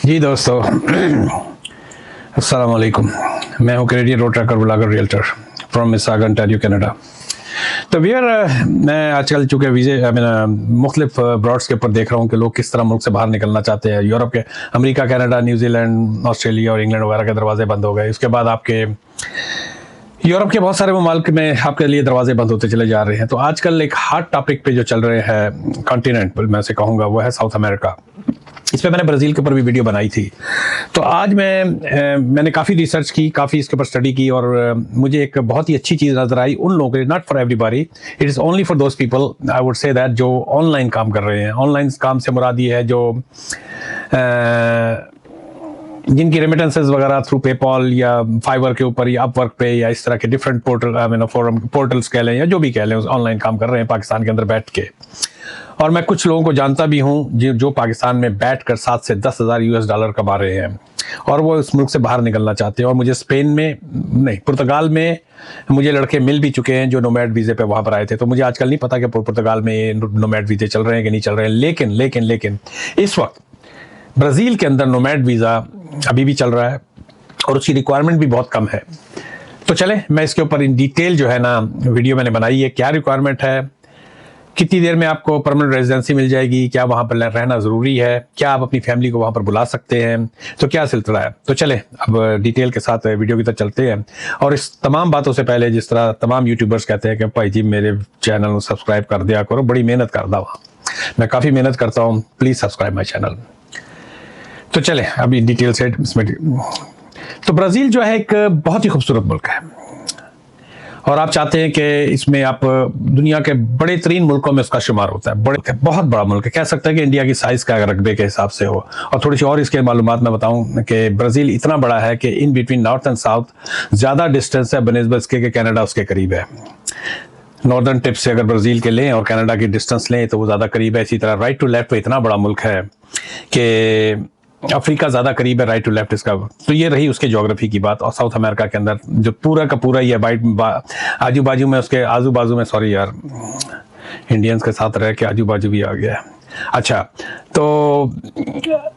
जी दोस्तों, अस्सलाम वालेकुम। मैं हूँ Canadian road tracker blogger realtor from Mississauga, Ontario, Canada. तो वियर मैं आजकल चूँकि वीज़े मुख्तलिफ ब्रॉड्स के ऊपर देख रहा हूँ कि लोग किस तरह मुल्क से बाहर निकलना चाहते हैं। यूरोप के, अमेरिका, कनाडा, न्यूजीलैंड, ऑस्ट्रेलिया और इंग्लैंड वगैरह के दरवाजे बंद हो गए। उसके बाद आपके यूरोप के बहुत सारे ममालिक में आपके लिए दरवाजे बंद होते चले जा रहे हैं। तो आजकल एक हॉट टॉपिक पे जो चल रहे हैं कॉन्टिनेंट, मैं से कहूँगा, वो है साउथ अमेरिका। इस पर मैंने ब्राज़ील के ऊपर भी वीडियो बनाई थी। तो आज मैंने काफ़ी रिसर्च की, काफ़ी इसके ऊपर स्टडी की और मुझे एक बहुत ही अच्छी चीज़ नज़र आई उन लोगों के लिए, not for everybody, it is only for those people I would say that जो ऑनलाइन काम कर रहे हैं। ऑनलाइन काम से मुराद ये है जो जिनकी रेमिटेंसेस वगैरह थ्रू पेपॉल या फाइवर के ऊपर या अपवर्क पे या इस तरह के डिफरेंट पोर्टल्स कह लें या जो भी कह लें, ऑनलाइन काम कर रहे हैं पाकिस्तान के अंदर बैठ के। और मैं कुछ लोगों को जानता भी हूँ जो पाकिस्तान में बैठकर 7 से 10 हज़ार US$ कमा रहे हैं और वो इस मुल्क से बाहर निकलना चाहते हैं। और मुझे स्पेन में नहीं, पुर्तगाल में मुझे लड़के मिल भी चुके हैं जो नोमैड वीज़े पे वहाँ पर आए थे। तो मुझे आजकल नहीं पता कि पुर्तगाल में ये नोमैड वीज़े चल रहे हैं कि नहीं चल रहे हैं, लेकिन इस वक्त ब्राज़ील के अंदर नोमैड वीज़ा अभी भी चल रहा है और उसकी रिक्वायरमेंट भी बहुत कम है। तो चले मैं इसके ऊपर इन डिटेल जो है ना वीडियो मैंने बनाई है, क्या रिक्वायरमेंट है, कितनी देर में आपको परमानेंट रेजिडेंसी मिल जाएगी, क्या वहाँ पर रहना ज़रूरी है, क्या आप अपनी फैमिली को वहाँ पर बुला सकते हैं, तो क्या सिलसिला है। तो चले अब डिटेल के साथ वीडियो की तरफ चलते हैं। और इस तमाम बातों से पहले, जिस तरह तमाम यूट्यूबर्स कहते हैं कि भाई जी मेरे चैनल को सब्सक्राइब कर दिया करो, बड़ी मेहनत करता हूँ, मैं काफ़ी मेहनत करता हूँ, प्लीज़ सब्सक्राइब माई चैनल। तो चले अभी डिटेल से इसमें। तो ब्राज़ील जो है एक बहुत ही खूबसूरत मुल्क है और आप चाहते हैं कि इसमें आप दुनिया के बड़े तरीन मुल्कों में उसका शुमार होता है। बहुत बड़ा मुल्क है, कह सकते हैं कि इंडिया की साइज़ का रकबे के हिसाब से हो। और थोड़ी सी और इसके मालूमात मैं बताऊं कि ब्राज़ील इतना बड़ा है कि in between north and south ज़्यादा डिस्टेंस है बनिस्बत के कनाडा उसके करीब है। नॉर्दर्न टिप से अगर ब्राज़ील के लें और कनाडा की डिस्टेंस लें तो वो ज़्यादा करीब है। इसी तरह राइट टू लेफ्ट पे इतना बड़ा मुल्क है कि अफ्रीका ज़्यादा करीब है राइट टू लेफ्ट इसका। तो ये रही उसके ज्योग्राफी की बात। और साउथ अमेरिका के अंदर जो पूरा का पूरा ये आजू बाजू में, उसके आजू बाजू में, सॉरी यार, इंडियंस के साथ रह के आजू बाजू भी आ गया है। अच्छा, तो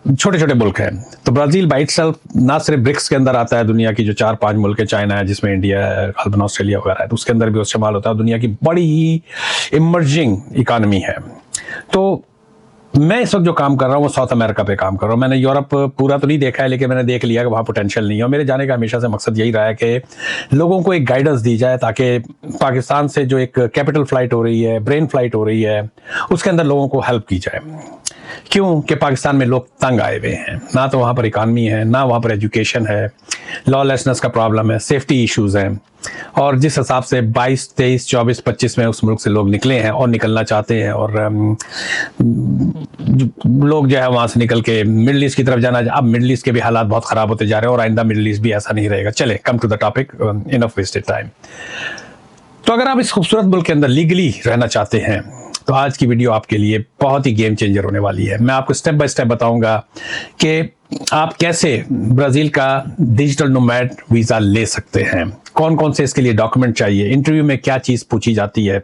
छोटे छोटे मुल्क हैं। तो ब्राज़ील बाई इटसेल्फ ना सिर्फ ब्रिक्स के अंदर आता है, दुनिया की जो 4-5 मुल्क है, चाइना है जिसमें इंडिया है, अल्बन ऑस्ट्रेलिया वगैरह है, तो उसके अंदर भी इस्तेमाल होता है। दुनिया की बड़ी ही इमर्जिंग इकानमी है। तो मैं इस वक्त जो काम कर रहा हूँ वो साउथ अमेरिका पे काम कर रहा हूँ। मैंने यूरोप पूरा तो नहीं देखा है, लेकिन मैंने देख लिया कि वहाँ पोटेंशियल नहीं है। और मेरे जाने का हमेशा से मकसद यही रहा है कि लोगों को एक गाइडेंस दी जाए ताकि पाकिस्तान से जो एक कैपिटल फ्लाइट हो रही है, ब्रेन फ्लाइट हो रही है, उसके अंदर लोगों को हेल्प की जाए। क्यों कि पाकिस्तान में लोग तंग आए हुए हैं, ना तो वहाँ पर इकानमी है, ना वहाँ पर एजुकेशन है, लॉलेसनेस का प्रॉब्लम है, सेफ्टी इश्यूज़ हैं। और जिस हिसाब से 22, 23, 24, 25 में उस मुल्क से लोग निकले हैं और निकलना चाहते हैं और लोग जो है वहाँ से निकल के मिडल ईस्ट की तरफ जाना, अब मिडल ईस्ट के भी हालात बहुत ख़राब होते जा रहे हैं और आइंदा मिडल ईस्ट भी ऐसा नहीं रहेगा। चले come to the topic, enough wasted time. तो अगर आप इस खूबसूरत मुल्क के अंदर लीगली रहना चाहते हैं तो आज की वीडियो आपके लिए बहुत ही गेम चेंजर होने वाली है। मैं आपको स्टेप बाय स्टेप बताऊंगा कि आप कैसे ब्राज़ील का डिजिटल नोमैड वीज़ा ले सकते हैं, कौन कौन से इसके लिए डॉक्यूमेंट चाहिए, इंटरव्यू में क्या चीज़ पूछी जाती है,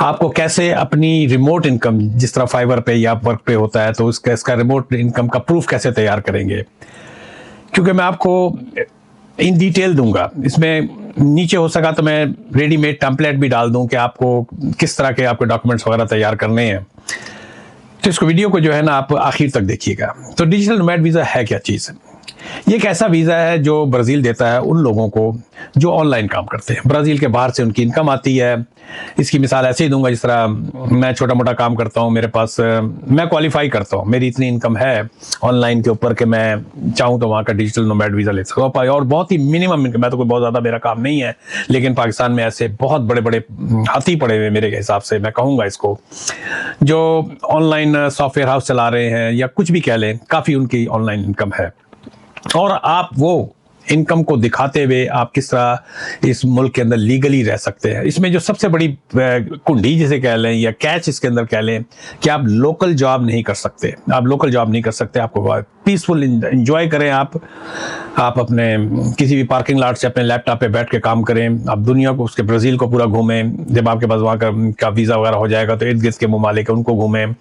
आपको कैसे अपनी रिमोट इनकम, जिस तरह फाइवर पे या वर्क पे होता है, तो इसका रिमोट इनकम का प्रूफ कैसे तैयार करेंगे। क्योंकि मैं आपको इन डिटेल दूंगा। इसमें नीचे हो सका तो मैं रेडीमेड टेम्पलेट भी डाल दूं कि आपको किस तरह के आपके डॉक्यूमेंट्स वगैरह तैयार करने हैं। तो इसको वीडियो को जो है ना आप आखिर तक देखिएगा। तो डिजिटल नोमैड वीज़ा है क्या चीज़? ये एक ऐसा वीज़ा है जो ब्राज़ील देता है उन लोगों को जो ऑनलाइन काम करते हैं। ब्राज़ील के बाहर से उनकी इनकम आती है। इसकी मिसाल ऐसे ही दूंगा, जिस तरह मैं छोटा मोटा काम करता हूँ, मेरे पास मैं क्वालिफाई करता हूँ, मेरी इतनी इनकम है ऑनलाइन के ऊपर कि मैं चाहूँ तो वहाँ का डिजिटल नोमैड वीज़ा ले सकता हूँ। और बहुत ही मिनिमम इनकम, मैं तो कोई बहुत ज़्यादा मेरा काम नहीं है, लेकिन पाकिस्तान में ऐसे बहुत बड़े बड़े हाथी पड़े हुए मेरे हिसाब से, मैं कहूँगा इसको, जो ऑनलाइन सॉफ्टवेयर हाउस चला रहे हैं या कुछ भी कह लें, काफ़ी उनकी ऑनलाइन इनकम है। और आप वो इनकम को दिखाते हुए आप किस तरह इस मुल्क के अंदर लीगली रह सकते हैं। इसमें जो सबसे बड़ी कुंडी जिसे कह लें या कैच इसके अंदर कह लें कि आप लोकल जॉब नहीं कर सकते। आप लोकल जॉब नहीं कर सकते, आपको पीसफुल इंजॉय करें आप अपने किसी भी पार्किंग लॉट से अपने लैपटॉप पे बैठ के काम करें, आप दुनिया को, उसके ब्राज़ील को पूरा घूमें। जब आपके पास वहाँ का वीज़ा वगैरह हो जाएगा तो इर्द गिर्द के ममालिक है उनको घूमें।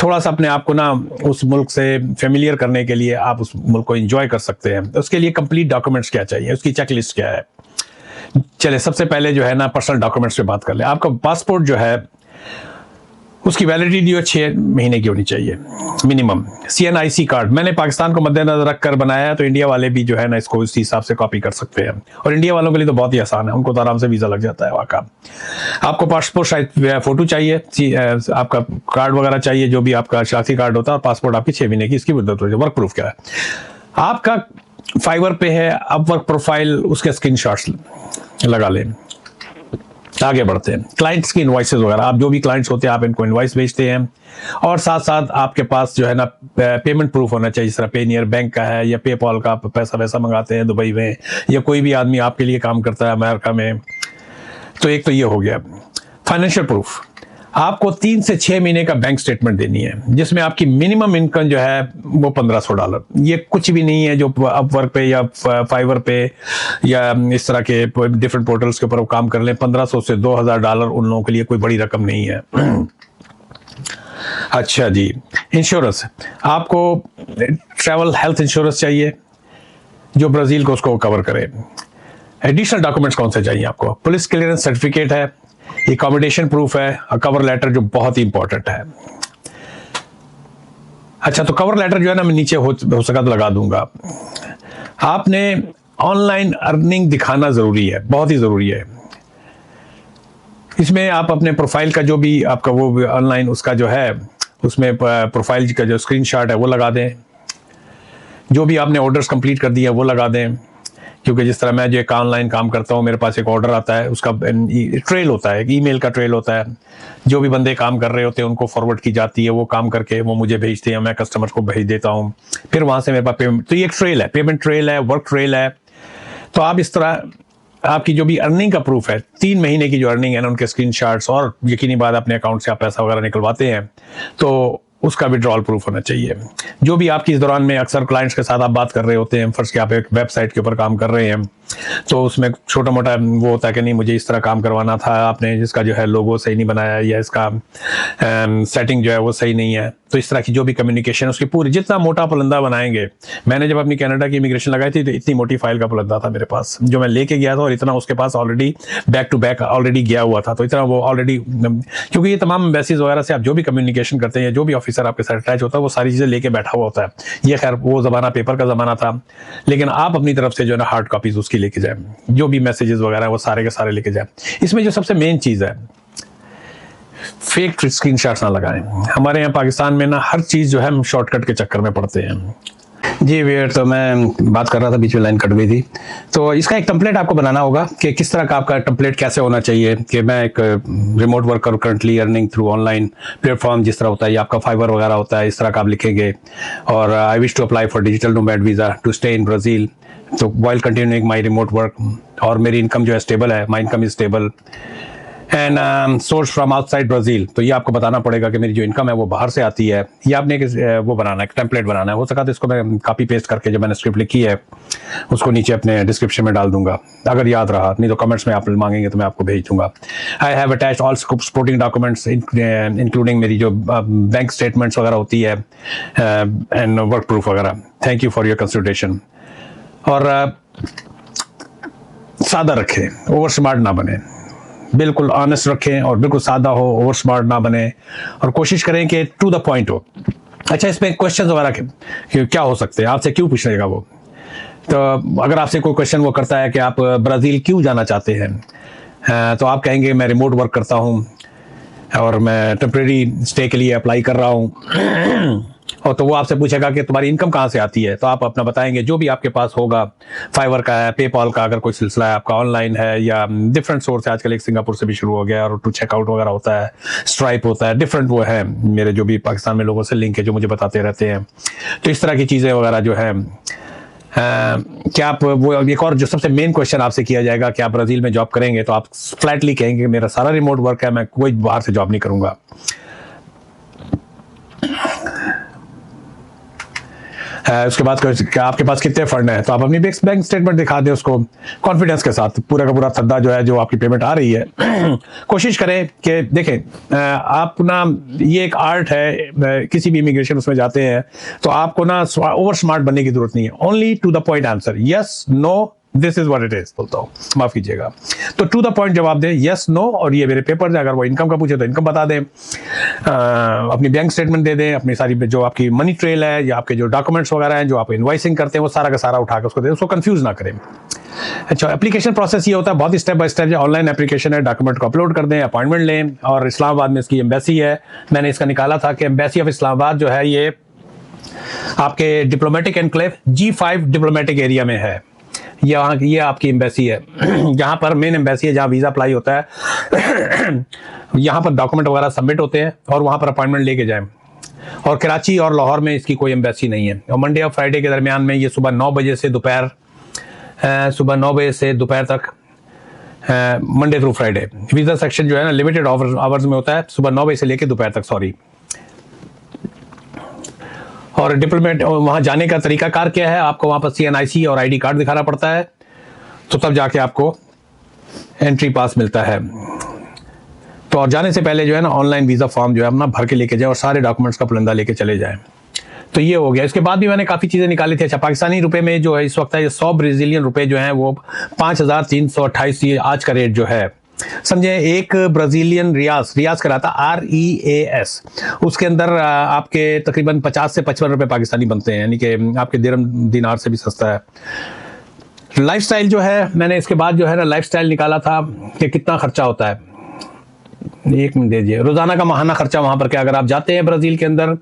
थोड़ा सा अपने आप को ना उस मुल्क से फेमिलियर करने के लिए आप उस मुल्क को इंजॉय कर सकते हैं। उसके लिए कंप्लीट डॉक्यूमेंट्स क्या चाहिए, उसकी चेकलिस्ट क्या है। चले सबसे पहले जो है ना पर्सनल डॉक्यूमेंट्स पे बात कर ले। आपका पासपोर्ट जो है उसकी वैलिडिटी जो 6 महीने की होनी चाहिए मिनिमम। CNIC कार्ड मैंने पाकिस्तान को मद्देनजर रखकर बनाया है, तो इंडिया वाले भी जो है ना इसको इसी हिसाब से कॉपी कर सकते हैं। और इंडिया वालों के लिए तो बहुत ही आसान है, उनको तो आराम से वीज़ा लग जाता है वहाँ का। आपको पासपोर्ट साइज फोटो चाहिए, आपका कार्ड वगैरह चाहिए, जो भी आपका शनाख्ती कार्ड होता है, और पासपोर्ट आपकी 6 महीने की इसकी मुद्दत होती है। वर्क प्रूफ क्या है आपका, फाइवर पे है अपवर्क प्रोफाइल, उसके स्क्रीनशॉट्स लगा लें। आगे बढ़ते हैं, क्लाइंट्स की इनवॉइसेस वगैरह, आप जो भी क्लाइंट्स होते हैं आप इनको इनवॉइस भेजते हैं, और साथ साथ आपके पास जो है ना पेमेंट प्रूफ होना चाहिए, जिस तरह पेनियर बैंक का है या पेपॉल का, आप पैसा वैसा मंगाते हैं दुबई में, या कोई भी आदमी आपके लिए काम करता है अमेरिका में। तो एक तो ये हो गया। फाइनेंशियल प्रूफ, आपको 3 से 6 महीने का बैंक स्टेटमेंट देनी है, जिसमें आपकी मिनिमम इनकम जो है वो $1500। ये कुछ भी नहीं है जो अपवर्क पे या फाइवर पे या इस तरह के डिफरेंट पोर्टल्स के ऊपर काम कर लें। $1500 से $2000 उन लोगों के लिए कोई बड़ी रकम नहीं है। अच्छा जी, इंश्योरेंस, आपको ट्रैवल हेल्थ इंश्योरेंस चाहिए जो ब्राजील को उसको कवर करे। एडिशनल डॉक्यूमेंट्स कौन से चाहिए आपको, पुलिस क्लियरेंस सर्टिफिकेट है, अकोमोडेशन प्रूफ है, और कवर लेटर जो बहुत ही इंपॉर्टेंट है। अच्छा, तो कवर लेटर जो है ना मैं नीचे हो सका तो लगा दूंगा। आपने ऑनलाइन अर्निंग दिखाना जरूरी है, बहुत ही जरूरी है। इसमें आप अपने प्रोफाइल का जो भी आपका वो ऑनलाइन उसका जो है उसमें प्रोफाइल का जो स्क्रीनशॉट है वो लगा दें, जो भी आपने ऑर्डर्स कंप्लीट कर दिए वो लगा दें। क्योंकि जिस तरह मैं जो एक ऑनलाइन काम करता हूँ, मेरे पास एक ऑर्डर आता है, उसका ट्रेल होता है, एक ईमेल का ट्रेल होता है, जो भी बंदे काम कर रहे होते हैं उनको फॉरवर्ड की जाती है, वो काम करके वो मुझे भेजते हैं, मैं कस्टमर को भेज देता हूँ, फिर वहाँ से मेरे पास पेमेंट। तो ये एक ट्रेल है, पेमेंट ट्रेल है, वर्क ट्रेल है। तो आप इस तरह आपकी जो भी अर्निंग का प्रूफ है, 3 महीने की जो अर्निंग है ना, उनके स्क्रीनशॉट्स, और यकीनी बात अपने अकाउंट से आप पैसा वगैरह निकलवाते हैं तो उसका विड्रॉल प्रूफ होना चाहिए। जो भी आपकी इस दौरान में अक्सर क्लाइंट्स के साथ आप बात कर रहे होते हैं, फर्स्ट के आप एक वेबसाइट के ऊपर काम कर रहे हैं, तो उसमें छोटा मोटा वो होता है कि नहीं मुझे इस तरह काम करवाना था, आपने जिसका जो है लोगो सही नहीं बनाया या इसका सेटिंग जो है वो सही नहीं है। तो इस तरह की जो भी कम्युनिकेशन उसकी पूरी, जितना मोटा पुलंदा बनाएंगे। मैंने जब अपनी कनाडा की इमिग्रेशन लगाई थी तो इतनी मोटी फाइल का पुलंदा था मेरे पास, जो मैं लेके गया था, और इतना उसके पास already back to back already गया हुआ था। तो इतना वो ऑलरेडी, क्योंकि ये तमाम एम्बेसीज वगैरह से आप जो भी कम्युनिकेशन करते हैं, जो भी ऑफिसर आपके साथ अटैच होता है, वो सारी चीज़ें लेके बैठा हुआ होता है। ये खैर वो ज़माना पेपर का ज़माना था, लेकिन आप अपनी तरफ से जो है ना हार्ड कॉपीज उसकी लेके जाए, जो भी मैसेजेस वगैरह वो सारे के सारे लेके जाए। इसमें जो सबसे मेन चीज़ है, फेक स्क्रीनशॉट्स ना लगाएं। हमारे यहाँ पाकिस्तान में ना हर चीज़ जो है हम शॉर्टकट के चक्कर में पड़ते हैं। जी वेट, तो मैं बात कर रहा था, बीच में लाइन कट गई थी। तो इसका एक टेम्पलेट आपको बनाना होगा कि किस तरह का आपका टेम्पलेट कैसे होना चाहिए। कि मैं एक remote worker currently earning through online platform, जिस तरह होता है, आपका फाइवर वगैरह होता है, इस तरह का आप लिखेंगे। और I wish to apply for digital nomad visa to stay in Brazil, तो while continuing my remote work, और मेरी इनकम जो है स्टेबल है, my income is stable and source from outside Brazil. तो ये आपको बताना पड़ेगा कि मेरी जो इनकम है वो बाहर से आती है। ये आपने वो बनाना है, टेम्पलेट बनाना है। हो सका तो इसको मैं कॉपी पेस्ट करके जो मैंने स्क्रिप्ट लिखी है उसको नीचे अपने डिस्क्रिप्शन में डाल दूंगा, अगर याद रहा, नहीं तो कमेंट्स में आप मांगेंगे तो मैं आपको भेज दूंगा। I have attached all supporting documents including मेरी जो बैंक स्टेटमेंट्स वगैरह होती है एंड वर्क प्रूफ वगैरह। Thank you for your consideration. और सादा रखें, ओवर स्मार्ट ना बने, बिल्कुल ऑनेस्ट रखें और बिल्कुल सादा हो, ओवर स्मार्ट ना बने, और कोशिश करें कि टू द पॉइंट हो। अच्छा, इसमें क्वेश्चन वगैरह क्या हो सकते हैं, आपसे क्यों पूछेगा वो। तो अगर आपसे कोई क्वेश्चन वो करता है कि आप ब्राज़ील क्यों जाना चाहते हैं, तो आप कहेंगे मैं रिमोट वर्क करता हूँ और मैं टेम्प्रेरी स्टे के लिए अप्लाई कर रहा हूँ। और तो वो आपसे पूछेगा कि तुम्हारी इनकम कहाँ से आती है, तो आप अपना बताएंगे जो भी आपके पास होगा, फाइवर का है, पेपॉल का अगर कोई सिलसिला है आपका, ऑनलाइन है या डिफरेंट सोर्स है। आजकल एक सिंगापुर से भी शुरू हो गया, और टू चेकआउट वगैरह होता है, स्ट्राइप होता है, डिफरेंट वो है। मेरे जो भी पाकिस्तान में लोगों से लिंक है जो मुझे बताते रहते हैं। तो इस तरह की चीज़ें वगैरह जो है, क्या आप वो, एक और जो सबसे मेन क्वेश्चन आपसे किया जाएगा कि आप ब्राज़ील में जॉब करेंगे, तो आप फ्लैटली कहेंगे कि मेरा सारा रिमोट वर्क है, मैं कोई बाहर से जॉब नहीं करूँगा। उसके बाद आपके पास कितने फंड हैं, तो आप अपनी बैंक स्टेटमेंट दिखा दें उसको कॉन्फिडेंस के साथ, पूरा का पूरा थद्दा जो है जो आपकी पेमेंट आ रही है। कोशिश करें कि देखें आप ना, ये एक आर्ट है, किसी भी इमिग्रेशन उसमें जाते हैं तो आपको ना ओवर स्मार्ट बनने की जरूरत नहीं है। Only to the point answer, yes no this is what it is बोलता हूँ, माफ कीजिएगा। तो टू द पॉइंट जवाब दें, यस नो, और ये मेरे पेपर है, अगर वो इनकम का पूछे तो इनकम बता दें, अपनी बैंक स्टेटमेंट दे दें, अपनी सारी जो आपकी मनी ट्रेल है या आपके जो डॉक्यूमेंट्स वगैरह हैं जो आप इनवॉइसिंग करते हैं वो सारा का सारा उठा के उसको दें, उसको कंफ्यूज ना करें। अच्छा, एप्लीकेशन प्रोसेस ये होता है बहुत step by step, online application है, डॉक्यूमेंट को अपलोड कर दें, अपॉइंटमेंट लें, और इस्लामाबाद में इसकी एम्बेसी है, मैंने इसका निकाला था कि एम्बेसी ऑफ इस्लामाबाद जो है ये आपके diplomatic enclave G5 diplomatic area में है। यहाँ ये आपकी एम्बेसी है, जहाँ पर मेन एम्बेसी है, जहाँ वीज़ा अप्लाई होता है। यहाँ पर डॉक्यूमेंट वगैरह सबमिट होते हैं और वहाँ पर अपॉइंटमेंट लेके जाएं। और कराची और लाहौर में इसकी कोई एम्बेसी नहीं है। और मंडे और फ्राइडे के दरमियान में ये सुबह 9 बजे से दोपहर तक, Monday through Friday. Visa section जो है ना लिमिटेड आवर्स में होता है, सुबह 9 बजे से लेकर दोपहर तक, सॉरी। और डिप्लोमेट वहाँ जाने का तरीकाकार क्या है, आपको वहाँ पर CNIC और ID कार्ड दिखाना पड़ता है, तो तब जाके आपको एंट्री पास मिलता है। तो और जाने से पहले जो है ना ऑनलाइन वीज़ा फॉर्म जो है अपना भर के लेके जाए और सारे डॉक्यूमेंट्स का पुलिंदा लेके चले जाएं। तो ये हो गया। इसके बाद भी मैंने काफ़ी चीज़ें निकाली थी। अच्छा, पाकिस्तानी रुपए में जो है इस वक्त है 100 ब्राज़ीलियन रुपए जो हैं वो 5328, ये आज का रेट जो है, समझे। एक ब्राज़ीलियन रियास कराता REAS, उसके अंदर आपके तकरीबन 50 से 55 रुपए पाकिस्तानी बनते हैं, यानी कि आपके दिरहम दिनार से भी सस्ता है। लाइफस्टाइल जो है, मैंने इसके बाद जो है ना लाइफस्टाइल निकाला था कि कितना खर्चा होता है। एक मिनट दीजिए, रोजाना का माहाना खर्चा वहां पर क्या, अगर आप जाते हैं ब्राजील के अंदर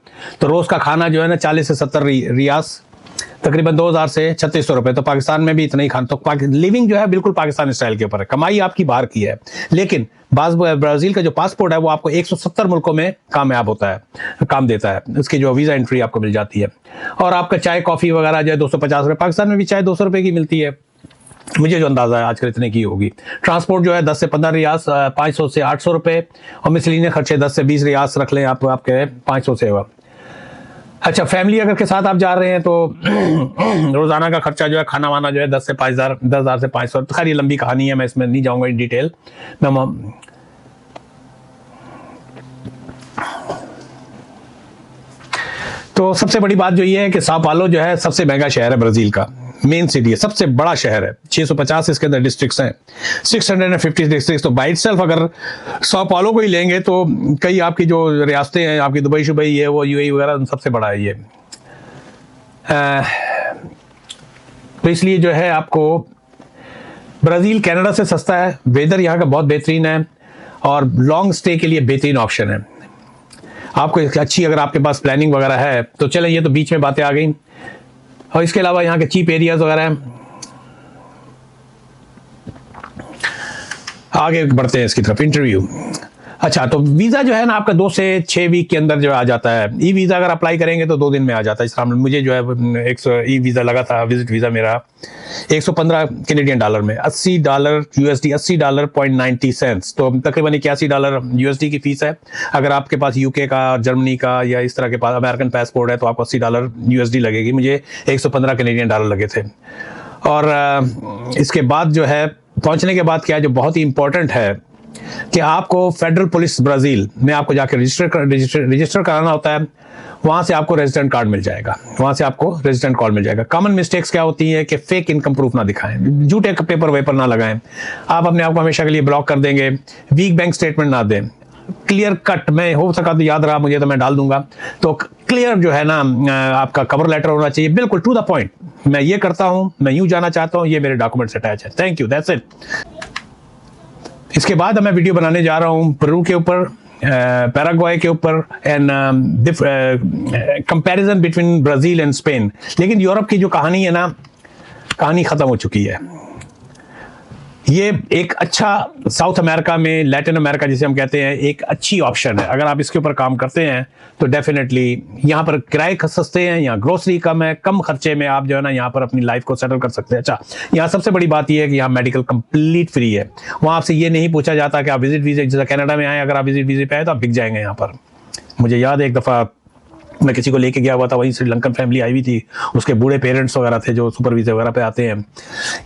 तो रोज का खाना जो है ना 40 से 70 रियास, तकरीबन 2000 से 3600 रुपए। तो पाकिस्तान में भी इतना ही खाना, तो लिविंग जो है बिल्कुल पाकिस्तान स्टाइल के ऊपर है, कमाई आपकी बाहर की है। लेकिन ब्राजील का जो पासपोर्ट है वो आपको 170 मुल्कों में कामयाब होता है, काम देता है, उसकी जो वीजा एंट्री आपको मिल जाती है। और आपका चाय कॉफी वगैरह जो है 250 रुपए, पाकिस्तान में भी चाय 200 रुपए की मिलती है, मुझे जो अंदाजा है आजकल इतने की होगी। ट्रांसपोर्ट जो है 10 से 15 रियास, 500 से 800 रुपए, और मिसलिनियस खर्चे 10 से 20 रियास रख लें आप, आपके 500 से। अच्छा, फैमिली अगर के साथ आप जा रहे हैं तो रोजाना का खर्चा जो है, खाना वाना जो है 10 से 5000, 10,000 से 500। तो खैर ये लंबी कहानी है, मैं इसमें नहीं जाऊंगा इन डिटेल। तो सबसे बड़ी बात जो ये है कि sao Paulo जो है सबसे महंगा शहर है ब्राजील का, मेन सिटी है, सबसे बड़ा शहर है। 650 इसके अंदर डिस्ट्रिक्ट्स हैं, 650 डिस्ट्रिक्ट्स। तो बाई इटसेल्फ अगर sao Paulo को ही लेंगे तो कई आपकी जो रियासतें हैं, आपकी दुबई शुबई ये वो UAE वगैरह, सबसे बड़ा है ये। तो इसलिए जो है आपको ब्राजील कनाडा से सस्ता है, वेदर यहाँ का बहुत बेहतरीन है, और लॉन्ग स्टे के लिए बेहतरीन ऑप्शन है। आपको अच्छी अगर आपके पास प्लानिंग वगैरह है तो चलें, ये तो बीच में बातें आ गई। और इसके अलावा यहाँ के चीप एरियाज वगैरह हैं। आगे बढ़ते हैं इसकी तरफ, इंटरव्यू। अच्छा, तो वीज़ा जो है ना आपका 2 से 6 वीक के अंदर जो आ जाता है। ई वीज़ा अगर अप्लाई करेंगे तो 2 दिन में आ जाता है। इस तरह मुझे जो है 100 ई वीज़ा लगा था, विजिट वीज़ा मेरा 115 कैनेडियन डॉलर में, $80 USD, $80.90, तो तकरीबन $81 USD की फीस है। अगर आपके पास UK का, जर्मनी का या इस तरह के पास अमेरिकन पासपोर्ट है तो आपको $80 USD लगेगी। मुझे 115 कैनेडियन डॉलर लगे थे। और इसके बाद जो है पहुंचने के बाद क्या है जो बहुत ही इंपॉर्टेंट है कि आपको फेडरल पुलिस ब्राजील में आपको जाकर रजिस्टर कराना होता है। वहां से आपको रेजिडेंट कार्ड मिल जाएगा, वहां से आपको रेजिडेंट कार्ड मिल जाएगा। कॉमन मिस्टेक्स क्या होती है कि फेक इनकम प्रूफ ना दिखाएं, झूठे पेपर वेपर ना लगाएं, आप अपने आप को हमेशा के लिए ब्लॉक कर देंगे। वीक बैंक स्टेटमेंट ना दें, क्लियर कट, मैं हो सका तो याद रहा मुझे तो मैं डाल दूंगा। तो क्लियर जो है ना आपका कवर लेटर होना चाहिए, बिल्कुल टू द पॉइंट, मैं ये करता हूं, मैं यूं जाना चाहता हूं, ये मेरे डॉक्यूमेंट्स अटैच है, थैंक यू, दैट्स इट। इसके बाद मैं वीडियो बनाने जा रहा हूँ पेरू के ऊपर, पैराग्वाय के ऊपर, and comparison between Brazil and Spain. लेकिन यूरोप की जो कहानी है ना, कहानी खत्म हो चुकी है। ये एक अच्छा साउथ अमेरिका में, लैटिन अमेरिका जिसे हम कहते हैं, एक अच्छी ऑप्शन है। अगर आप इसके ऊपर काम करते हैं तो डेफिनेटली यहाँ पर किराए सस्ते हैं, यहाँ ग्रोसरी कम है, कम खर्चे में आप जो है ना यहाँ पर अपनी लाइफ को सेटल कर सकते हैं। अच्छा, यहाँ सबसे बड़ी बात यह है कि यहाँ मेडिकल कंप्लीट फ्री है। वहाँ आपसे ये नहीं पूछा जाता कि आप विजिट वीजे, जैसे कनाडा में आए, अगर आप विजिट वीजे पे आए तो आप बिक जाएंगे यहाँ पर। मुझे याद है एक दफ़ा मैं किसी को लेके गया हुआ था, वहीं श्रीलंकन फैमिली आई हुई थी, उसके बूढ़े पेरेंट्स वगैरह थे जो सुपर वीज़ा वगैरह पे आते हैं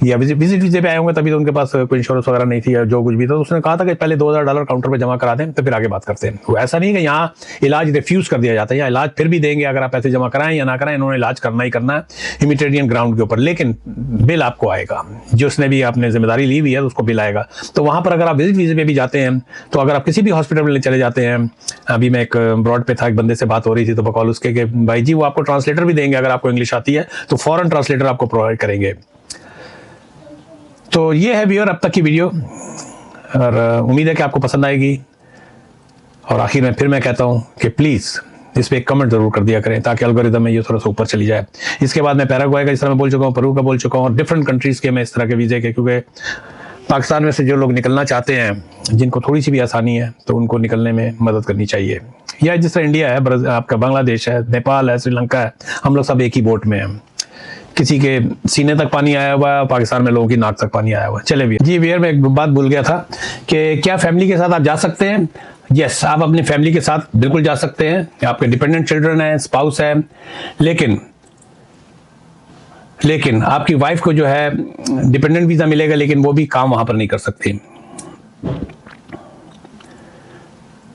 या विजिट वीज़े पे आए होंगे, तभी तो उनके पास कोई इंश्योरेंस वगैरह नहीं थी या जो कुछ भी था। तो उसने कहा था कि पहले $2000 काउंटर पे जमा करा दें तो फिर आगे बात करते हैं। तो ऐसा नहीं कि यहाँ इलाज रिफ्यूज़ कर दिया जाता है, यहाँ इलाज फिर भी देंगे अगर आप पैसे जमा कराएं या ना कराएं, इन्होंने इलाज करना ही करना है ह्यूमैनिटेरियन ग्राउंड के ऊपर, लेकिन बिल आपको आएगा, जिसने भी आपने जिम्मेदारी ली हुई है उसको बिल आएगा। तो वहाँ पर अगर आप विजिट वीज़े पे भी जाते हैं, तो अगर आप किसी भी हॉस्पिटल में चले जाते हैं, अभी मैं एक ब्रॉड पे था, एक बंदे से बात हो रही थी, तो बकौल उसके कि भाई जी वो आपको ट्रांसलेटर भी देंगे, अगर आपको इंग्लिश आती है तो फॉरेन ट्रांसलेटर आपको प्रोवाइड करेंगे। तो ये है व्यूअर अब तक की वीडियो, और उम्मीद है कि आपको पसंद आएगी। और आखिर में फिर मैं कहता हूं कि प्लीज़ इस पर एक कमेंट जरूर कर दिया करें ताकि एल्गोरिदम में ये थोड़ा सा ऊपर चली जाए। इसके बाद मैं पैराग्वे का इस तरह मैं बोल चुका हूँ, पेरू का बोल चुका हूँ, और डिफरेंट कंट्रीज़ के मैं इस तरह के वीज़े के, क्योंकि पाकिस्तान में से जो लोग निकलना चाहते हैं, जिनको थोड़ी सी भी आसानी है, तो उनको निकलने में मदद करनी चाहिए। या जिस तरह इंडिया है, आपका बांग्लादेश है, नेपाल है, श्रीलंका है, हम लोग सब एक ही बोट में हैं। किसी के सीने तक पानी आया हुआ है, पाकिस्तान में लोगों की नाक तक पानी आया हुआ है। चले भी जी वियर, मैं एक बात भूल गया था कि क्या फैमिली के साथ आप जा सकते हैं? यस, आप अपनी फैमिली के साथ बिल्कुल जा सकते हैं। आपके डिपेंडेंट चिल्ड्रन है, स्पाउस है, लेकिन आपकी वाइफ को जो है डिपेंडेंट वीज़ा मिलेगा, लेकिन वो भी काम वहाँ पर नहीं कर सकती।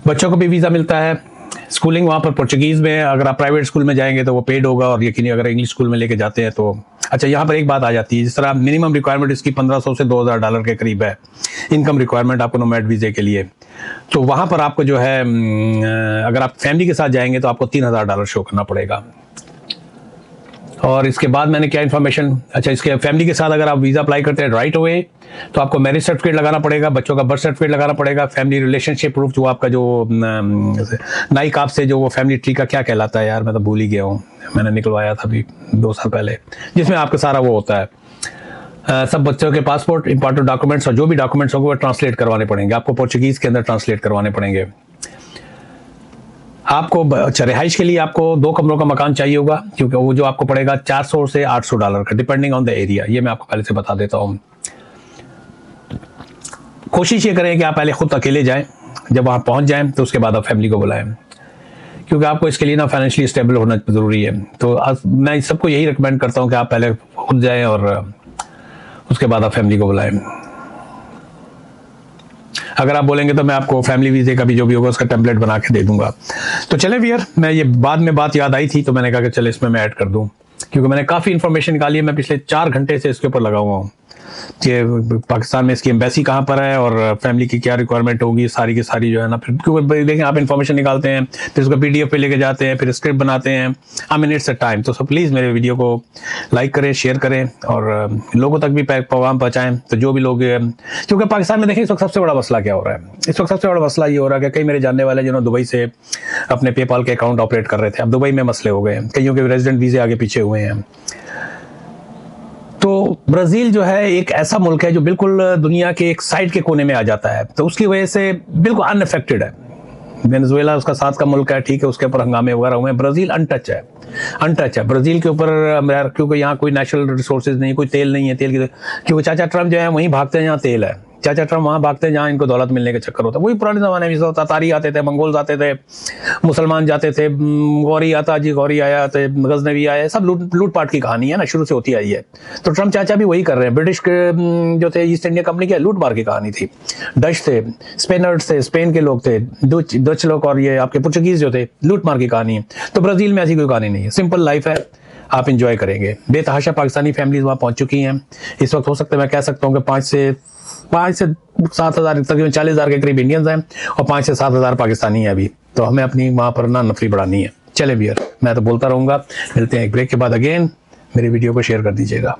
बच्चों को भी वीज़ा मिलता है, स्कूलिंग वहाँ पर पोर्चुगीज़ में, अगर आप प्राइवेट स्कूल में जाएंगे तो वो पेड होगा, और यकीनी अगर इंग्लिश स्कूल में लेके जाते हैं तो अच्छा। यहाँ पर एक बात आ जाती है, जिस तरह मिनिमम रिक्वायरमेंट इसकी $1500 से $2000 के करीब है इनकम रिक्वायरमेंट आपको नोमैड वीज़े के लिए। तो वहाँ पर आपको जो है अगर आप फैमिली के साथ जाएंगे तो आपको $3000 शो करना पड़ेगा। और इसके बाद मैंने क्या इन्फॉर्मेशन, अच्छा इसके फैमिली के साथ अगर आप वीज़ा अप्लाई करते हैं राइट अवे, तो आपको मैरिज सर्टिफिकेट लगाना पड़ेगा, बच्चों का बर्थ सर्टिफिकेट लगाना पड़ेगा, फैमिली रिलेशनशिप प्रूफ, जो आपका जो नाइक आपसे जो वो फैमिली ट्री का क्या कहलाता है यार, मैं तो भूल ही गया हूँ, मैंने निकलवाया था अभी 2 साल पहले, जिसमें आपका सारा वो होता है। सब बच्चों के पासपोर्ट, इंपॉर्टेंट डॉक्यूमेंट्स और जो भी डॉक्यूमेंट्स होंगे वो ट्रांसलेट करवाने पड़ेंगे आपको, पोर्चुगीज़ के अंदर ट्रांसलेट करवाने पड़ेंगे आपको। अच्छा, रिहाइश के लिए आपको 2 कमरों का मकान चाहिए होगा, क्योंकि वो जो आपको पड़ेगा $400 से $800 का, डिपेंडिंग ऑन द एरिया। ये मैं आपको पहले से बता देता हूँ। कोशिश ये करें कि आप पहले खुद अकेले जाएं, जब वहाँ पहुँच जाएं तो उसके बाद आप फैमिली को बुलाएं, क्योंकि आपको इसके लिए ना फाइनेंशियली स्टेबल होना ज़रूरी है। तो मैं सबको यही रिकमेंड करता हूँ कि आप पहले खुद जाएँ और उसके बाद आप फैमिली को बुलाएं। अगर आप बोलेंगे तो मैं आपको फैमिली वीज़े का भी जो भी होगा उसका टेम्पलेट बना के दे दूंगा। तो चले वियर, मैं ये बाद में बात याद आई थी तो मैंने कहा कि चले इसमें मैं ऐड कर दूं, क्योंकि मैंने काफ़ी इन्फॉर्मेशन निकाली है। मैं पिछले 4 घंटे से इसके ऊपर लगा हुआ हूँ कि पाकिस्तान में इसकी एम्बेसी कहाँ पर है और फैमिली की क्या रिक्वायरमेंट होगी, सारी की सारी जो है ना। फिर क्योंकि देखें आप इन्फॉर्मेशन निकालते हैं, फिर उसको PDF पे लेके जाते हैं, फिर स्क्रिप्ट बनाते हैं, I mean it's a time. तो प्लीज़ मेरे वीडियो को लाइक करें, शेयर करें और लोगों तक भी पैगाम पहुँचाएँ। तो जो भी लोग, क्योंकि पाकिस्तान में देखें इस वक्त सबसे बड़ा मसला क्या हो रहा है, इस वक्त सबसे बड़ा मसला ये हो रहा है कि कई मेरे जानने वाले जिन्होंने दुबई से अपने पेपाल के अकाउंट ऑपरेट कर रहे थे, अब दुबई में मसले हो गए हैं, कईयों के रेजिडेंट वीज़े आगे पीछे हुए हैं। तो ब्राज़ील जो है एक ऐसा मुल्क है जो बिल्कुल दुनिया के एक साइड के कोने में आ जाता है, तो उसकी वजह से बिल्कुल अनअफेक्टेड है। वेनेजुएला उसका साथ का मुल्क है, ठीक है, उसके ऊपर हंगामे वगैरह हुए हैं। ब्राज़ील अनटच है ब्राज़ील के ऊपर, क्योंकि यहाँ कोई नेचुरल रिसोर्सेज नहीं, कोई तेल नहीं है, तेल की, क्योंकि चाचा ट्रम्प जो है वहीं भागते हैं जहाँ तेल है, चाचा ट्रम्प वहाँ भागते हैं जहाँ इनको दौलत मिलने का चक्कर होता है। वही पुराने ज़माने में तातारी आते थे, मंगोल्स आते थे, मुसलमान जाते थे, गौरी आता जी, गौरी आया तो गजनवी आया, सब लूट पाट की कहानी है ना, शुरू से होती आई है। तो ट्रम्प चाचा भी वही कर रहे हैं। ब्रिटिश के जो थे ईस्ट इंडिया कंपनी की लूट मार की कहानी थी, डच थे, स्पेनर्स थे, स्पेन के लोग थे, डच लोग, और ये आपके पुर्तगीज जो थे, लूट मार की कहानी है। तो ब्राज़ील में ऐसी कोई कहानी नहीं है, सिंपल लाइफ है, आप इंजॉय करेंगे। बेतहाशा पाकिस्तानी फैमिलीज वहाँ पहुँच चुकी हैं। इस वक्त हो सकता है मैं कह सकता हूँ कि 5 से 7 हज़ार, तकरीबन 40,000 के करीब इंडियंस हैं और 5 से 7 हज़ार पाकिस्तानी हैं अभी। तो हमें अपनी वहाँ पर ना नफरी बढ़ानी है। चले वियर, मैं तो बोलता रहूँगा। मिलते हैं एक ब्रेक के बाद अगेन। मेरी वीडियो को शेयर कर दीजिएगा।